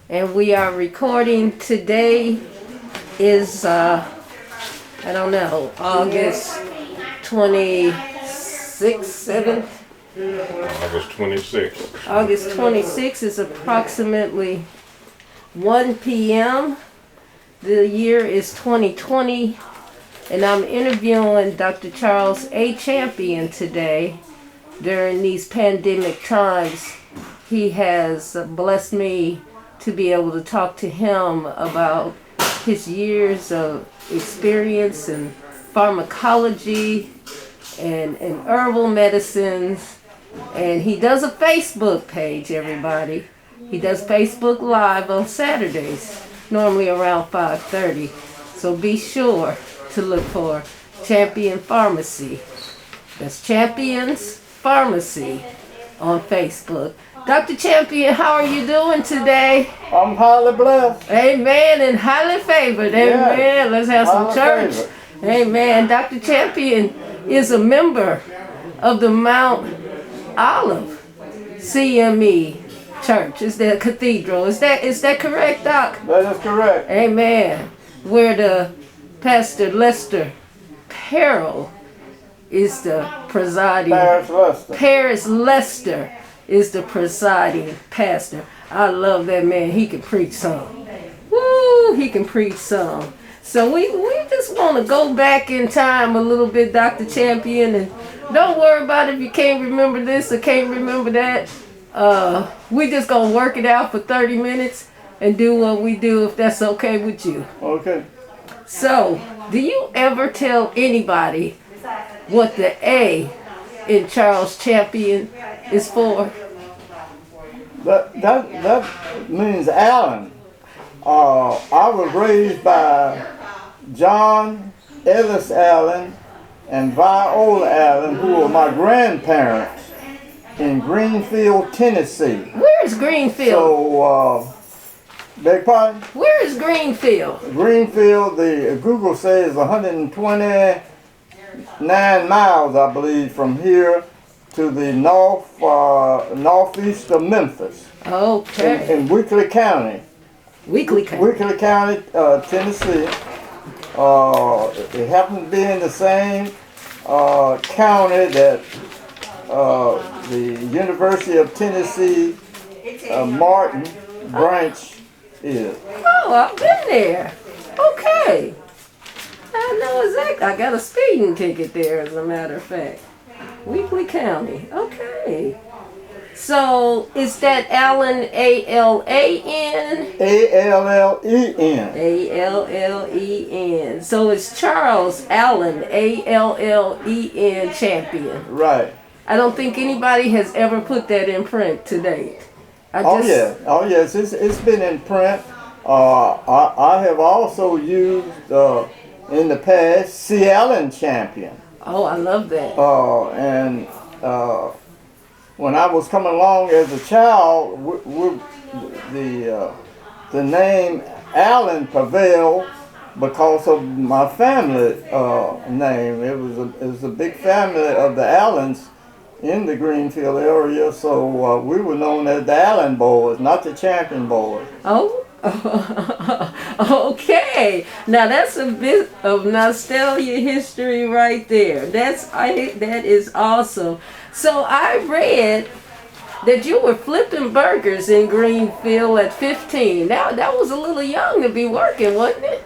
and we are recording. Today is, I don't know, August 26th, 7th? August 26th. August 26th is approximately 1 p.m. The year is 2020, and I'm interviewing Dr. Charles A. Champion today. During these pandemic times, he has blessed me to be able to talk to him about his years of experience in pharmacology and herbal medicines. And he does a Facebook page, everybody. He does Facebook Live on Saturdays, normally around 5:30. So be sure to look for Champion Pharmacy. That's Champions Pharmacy on Facebook. Dr. Champion, how are you doing today? I'm highly blessed. Amen, and highly favored. Amen. Yes. Let's have some Highly church. favored. Amen. Dr. Champion is a member of the Mount Olive CME Church. Is that cathedral? Is that correct, Doc? That is correct. Amen. Where the Pastor Lester Perrell is the presiding. Paris Lester is the presiding pastor. I love that man. He can preach some. Woo! He can preach some. So we just want to go back in time a little bit, Dr. Champion, and don't worry about if you can't remember this or can't remember that. We just gonna work it out for 30 minutes and do what we do, if that's okay with you. Okay. So, do you ever tell anybody what the A in Charles Champion is for? That means Allen. I was raised by John Ellis Allen and Viola Allen, who were my grandparents in Greenfield, Tennessee. Where is Greenfield? So, beg pardon? Where is Greenfield? Greenfield, the Google says 129 miles, I believe, from here to the northeast of Memphis. Okay. In Weakley County. Weakley County. Weakley County, Tennessee. It happens to be in the same county that the University of Tennessee Martin branch is. Oh, I've been there. Okay. I know exactly. I got a speeding ticket there, as a matter of fact. Weakley County. Okay. So, is that Allen, A-L-A-N? A-L-L-E-N. A-L-L-E-N. So it's Charles Allen, A-L-L-E-N Champion. Right. I don't think anybody has ever put that in print to date. Oh yes, it's been in print. I have also used in the past C. Allen Champion. Oh, I love that. And when I was coming along as a child, the name Allen prevailed because of my family name. It was a big family of the Allens in the Greenfield area, so we were known as the Allen Boys, not the Champion Boys. Oh, okay. Now that's a bit of nostalgia history right there. That is awesome. So I read that you were flipping burgers in Greenfield at 15. Now that was a little young to be working, wasn't it?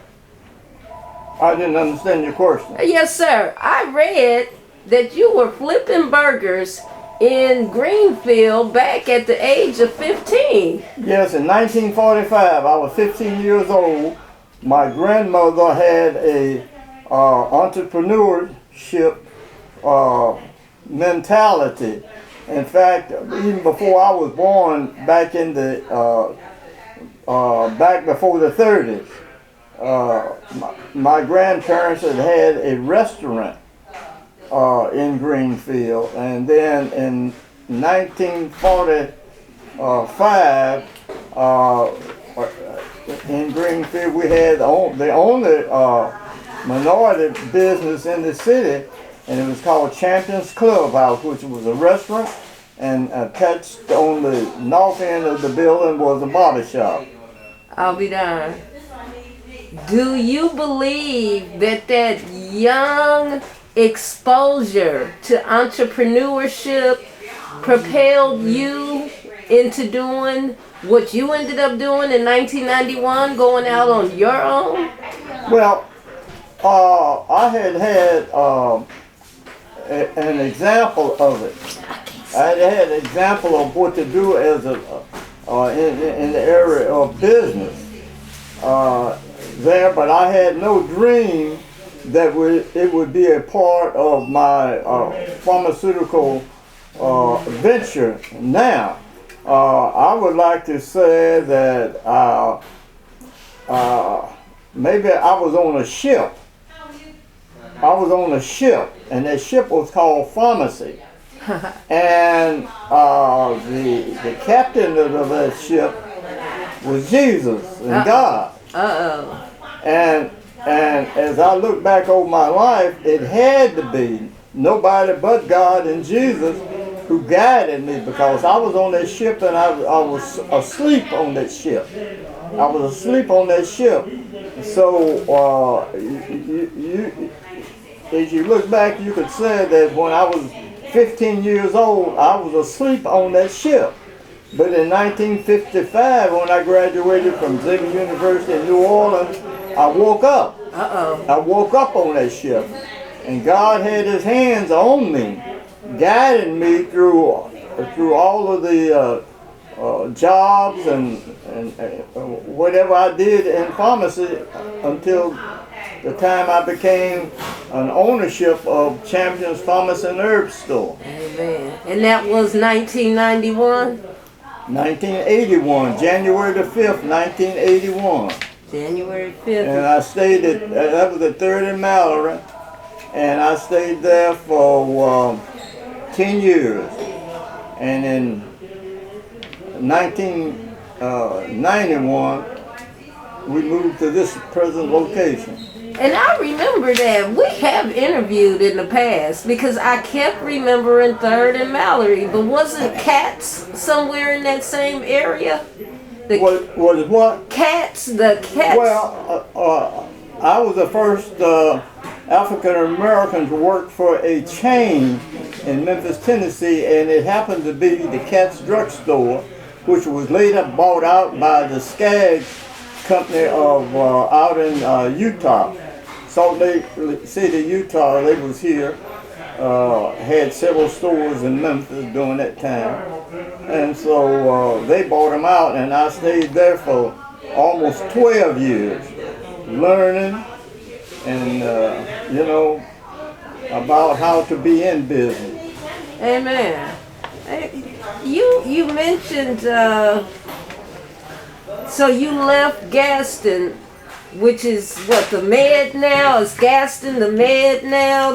I didn't understand your question. Yes, sir. I read that you were flipping burgers in Greenfield back at the age of 15. Yes, in 1945, I was 15 years old. My grandmother had a entrepreneurship mentality. In fact, even before I was born, back in the back before the 30s, my grandparents had a restaurant in Greenfield, and then in 1945 in Greenfield we had the only minority business in the city, and it was called Champions Clubhouse, which was a restaurant, and attached on the north end of the building was a barber shop. I'll be darned. Do you believe that young exposure to entrepreneurship propelled you into doing what you ended up doing in 1991, going out on your own? Well, I had an example of it. I had an example of what to do as in the area of business there, but I had no dream that it would be a part of my pharmaceutical venture now. I would like to say that maybe I was on a ship. And that ship was called Pharmacy. And the captain of that ship was Jesus and God. And as I look back over my life, it had to be nobody but God and Jesus who guided me, because I was on that ship and I was asleep on that ship. I was asleep on that ship. So as you look back, you could say that when I was 15 years old, I was asleep on that ship. But in 1955, when I graduated from Xavier University in New Orleans, I woke up. I woke up on that ship. And God had his hands on me, guiding me through all of the jobs and whatever I did in pharmacy until the time I became an ownership of Champion's Pharmacy and Herb Store. Amen. And that was 1991? 1981, January the 5th, 1981. January 5th. And I stayed that was at 3rd and Mallory, and I stayed there for 10 years. And in 1991, we moved to this present location. And I remember that we have interviewed in the past, because I kept remembering 3rd and Mallory, but wasn't Cats somewhere in that same area? What? Cats, the Cats. Well, I was the first African American to work for a chain in Memphis, Tennessee, and it happened to be the Cats Drugstore, which was later bought out by the Skaggs Company of out in Utah. Salt Lake City, Utah. They was here, had several stores in Memphis during that time, and so they bought them out, and I stayed there for almost 12 years, learning and about how to be in business. Amen. You mentioned so you left Gaston, which is what, the Med now? Is Gaston the Med now?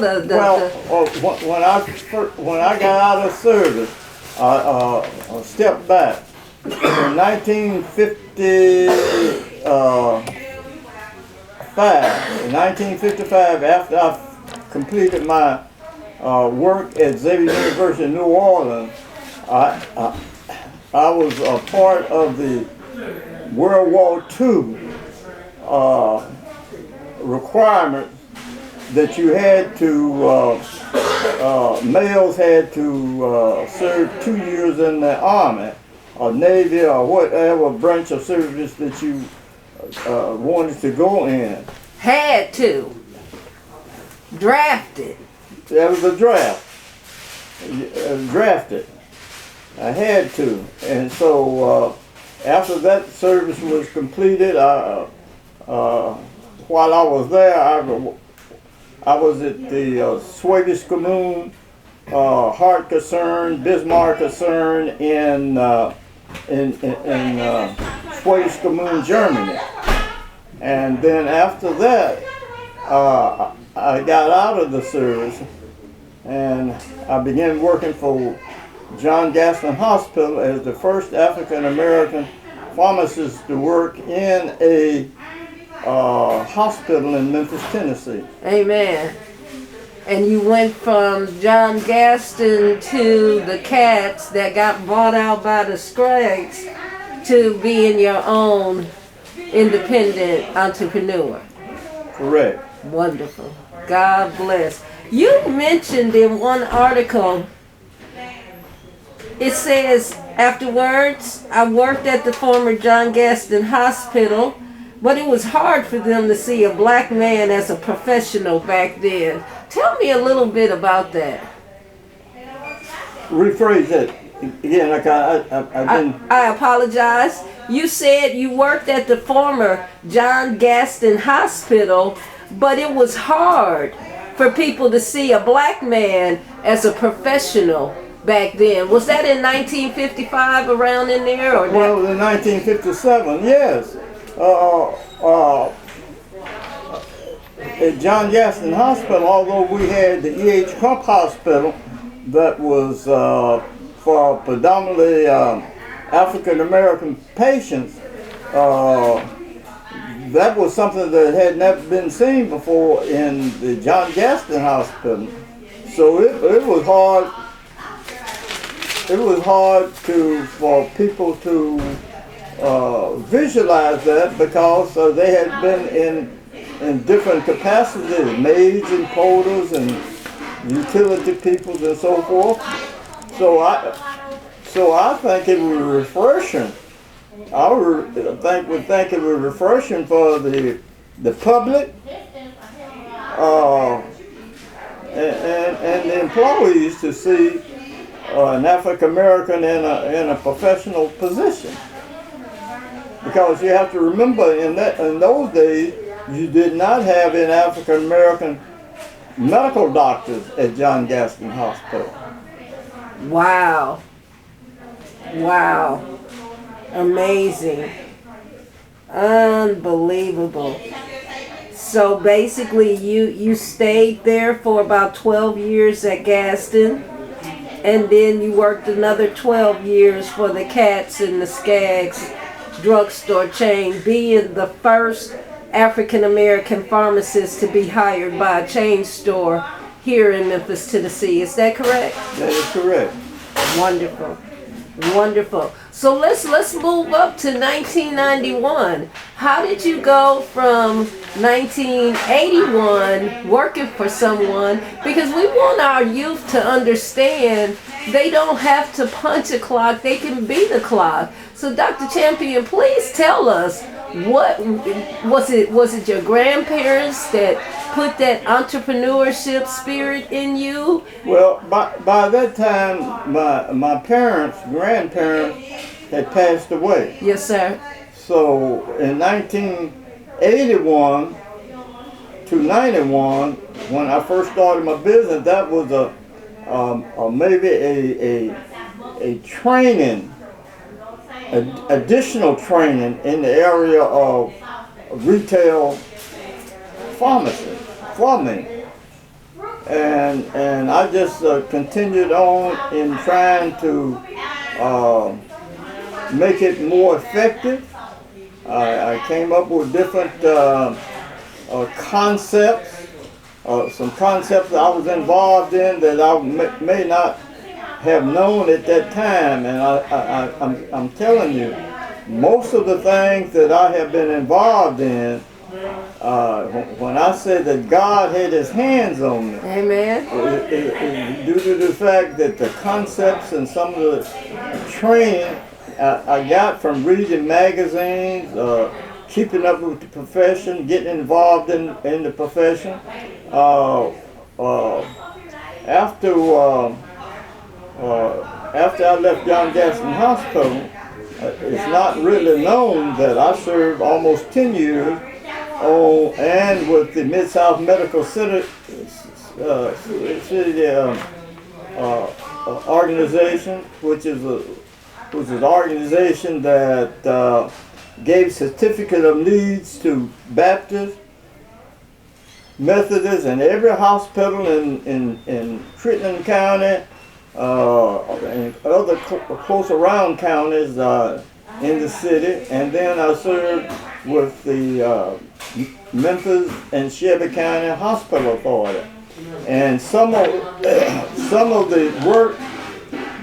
When I got out of service, I stepped back. In 1955, after I completed my work at Xavier University in New Orleans, I was a part of the World War II requirement that you had to, males had to serve 2 years in the Army or Navy or whatever branch of service that you wanted to go in. Had to. Drafted. There was a draft. Drafted. I had to. And so after that service was completed, while I was there, I was at the Swedish Kommune Heart Concern, Bismarck Concern in Swedish Kommune, Germany. And then after that, I got out of the service and I began working for John Gaston Hospital as the first African American pharmacist to work in a hospital in Memphis, Tennessee. Amen. And you went from John Gaston to the Cats that got bought out by the Skaggs to being your own independent entrepreneur. Correct. Wonderful. God bless. You mentioned in one article, it says, afterwards, I worked at the former John Gaston Hospital, but it was hard for them to see a black man as a professional back then. Tell me a little bit about that. Rephrase that again. Like I didn't. I apologize. You said you worked at the former John Gaston Hospital, but it was hard for people to see a black man as a professional back then. Was that in 1955, around in there, or Well, in 1957, yes. At John Gaston Hospital, although we had the E.H. Crump Hospital that was for predominantly African American patients, that was something that had never been seen before in the John Gaston Hospital. So it was hard. It was hard for people to visualize that, because they had been in different capacities, maids and porters and utility people and so forth. So I think it was refreshing. I would think it was refreshing for the public and the employees to see an African American in a professional position. Because you have to remember, in those days, you did not have any African American medical doctors at John Gaston Hospital. Wow. Wow. Amazing. Unbelievable. So basically you stayed there for about 12 years at Gaston, and then you worked another 12 years for the Katz and the Skaggs drugstore chain, being the first African American pharmacist to be hired by a chain store here in Memphis, Tennessee. Is that correct? That is correct. Wonderful. Wonderful. So let's move up to 1991. How did you go from 1981 working for someone? Because we want our youth to understand they don't have to punch a clock, they can be the clock. So Dr. Champion, please tell us, what was it your grandparents that put that entrepreneurship spirit in you? Well, by that time, my grandparents had passed away. Yes, sir. So in 1981 to 91, when I first started my business, that was maybe a training, additional training in the area of retail pharmacy, plumbing. And I just continued on in trying to make it more effective. I came up with different concepts, some concepts that I was involved in that I may not have known at that time. And I'm telling you, most of the things that I have been involved in, when I say that God had his hands on me, Amen. due to the fact that the concepts and some of the training I got from reading magazines, keeping up with the profession, getting involved in the profession. After I left John Gaston Hospital, it's not really known that I served almost 10 years and with the Mid-South Medical City organization, which is an organization that gave certificate of needs to Baptist, Methodist, and every hospital in Crittenden County and other close around counties in the city. And then I served with the Memphis and Shelby County Hospital Authority. And some of the work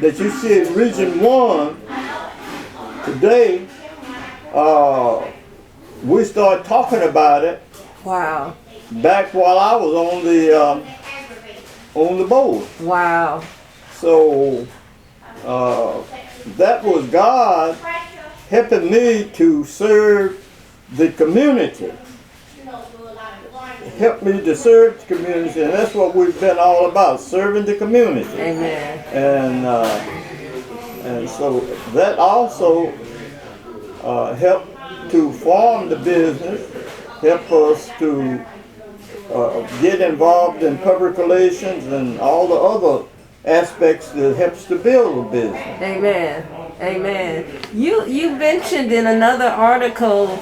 that you see in Region 1 today we started talking about it Wow. back while I was on the board. Wow. So that was God helping me to serve the community. Help me to serve the community, and that's what we've been all about, serving the community. Amen. And so that also helped to form the business, help us to get involved in public relations and all the other aspects that helps to build a business. Amen. Amen. You mentioned in another article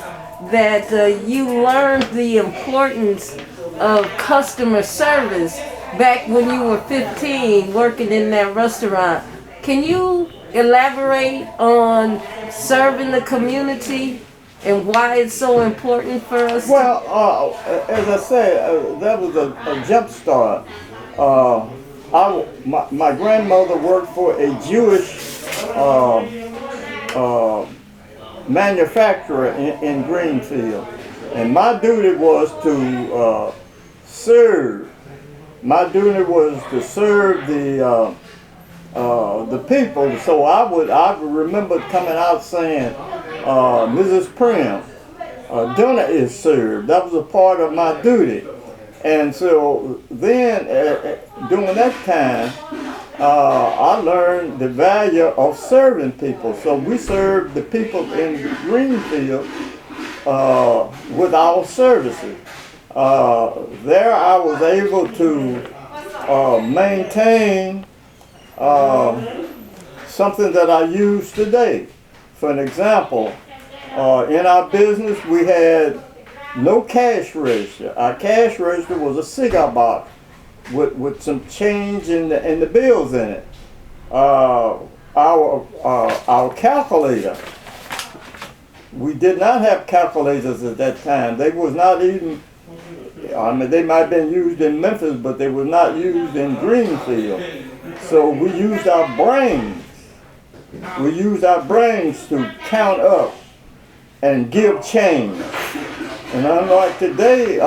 that you learned the importance of customer service back when you were 15 working in that restaurant. Can you elaborate on serving the community and why it's so important for us? Well, as I said, that was a jump start. My grandmother worked for a Jewish manufacturer in Greenfield, and my duty was to serve. My duty was to serve the people. So I remember coming out saying, Mrs. Prim, dinner is served. That was a part of my duty. And so then, during that time, I learned the value of serving people. So we served the people in Greenfield with our services. There I was able to maintain something that I use today. For an example, in our business we had no cash register. Our cash register was a cigar box with some change in the bills in it. Our calculator, we did not have calculators at that time. They was not even, I mean, they might have been used in Memphis, but they were not used in Greenfield. So we used our brains. We used our brains to count up and give change. And unlike today,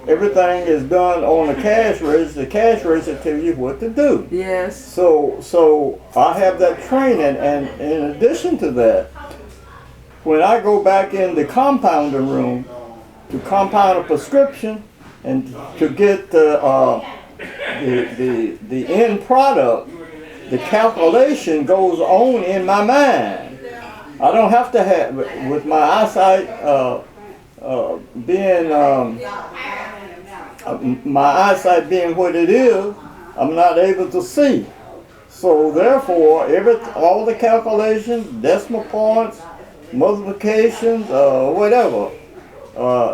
everything is done on the cash register. The cash register tells you what to do. Yes. So I have that training, and in addition to that, when I go back in the compounder room to compound a prescription and to get the end product, the calculation goes on in my mind. I don't have to have, with my eyesight my eyesight being what it is, I'm not able to see. So therefore, all the calculations, decimal points, multiplications, whatever,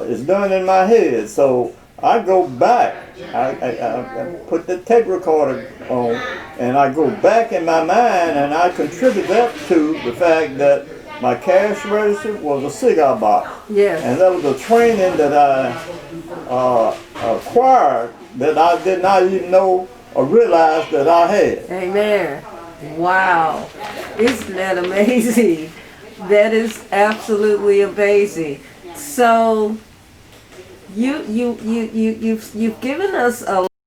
is done in my head. So I go back, I put the tape recorder on, and I go back in my mind, and I contribute that to the fact that my cash register was a cigar box. Yes. And that was a training that I acquired that I did not even know or realize that I had. Amen. Wow. Isn't that amazing? That is absolutely amazing. So you've given us a